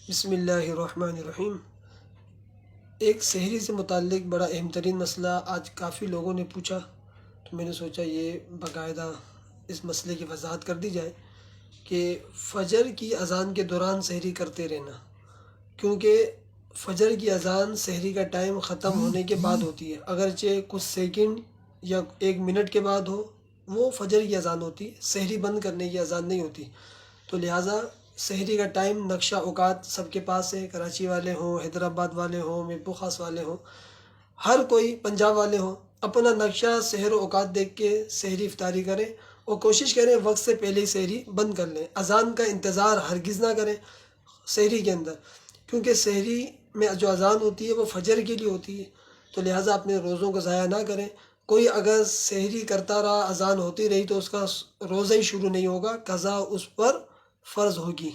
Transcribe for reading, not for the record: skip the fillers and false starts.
بسم اللہ الرحمن الرحیم۔ ایک سحری سے متعلق بڑا اہم ترین مسئلہ آج کافی لوگوں نے پوچھا، تو میں نے سوچا یہ باقاعدہ اس مسئلے کی وضاحت کر دی جائے کہ فجر کی اذان کے دوران سحری کرتے رہنا، کیونکہ فجر کی اذان سحری کا ٹائم ختم ہونے کے بعد ہوتی ہے، اگرچہ کچھ سیکنڈ یا 1 منٹ کے بعد ہو، وہ فجر کی اذان ہوتی، سحری بند کرنے کی اذان نہیں ہوتی۔ تو لہٰذا سحری کا ٹائم نقشہ اوقات سب کے پاس ہے، کراچی والے ہوں، حیدرآباد والے ہوں، میرپور خاص والے ہوں، ہر کوئی پنجاب والے ہوں، اپنا نقشہ سحر و اوقات دیکھ کے سحری افطاری کریں اور کوشش کریں وقت سے پہلے ہی سحری بند کر لیں۔ اذان کا انتظار ہرگز نہ کریں سحری کے اندر، کیونکہ سحری میں جو اذان ہوتی ہے وہ فجر کے لیے ہوتی ہے، تو لہٰذا اپنے روزوں کو ضائع نہ کریں۔ کوئی اگر سحری کرتا رہا، اذان ہوتی رہی، تو اس کا روزہ ہی شروع نہیں ہوگا، قضا اس پر فرض ہوگی۔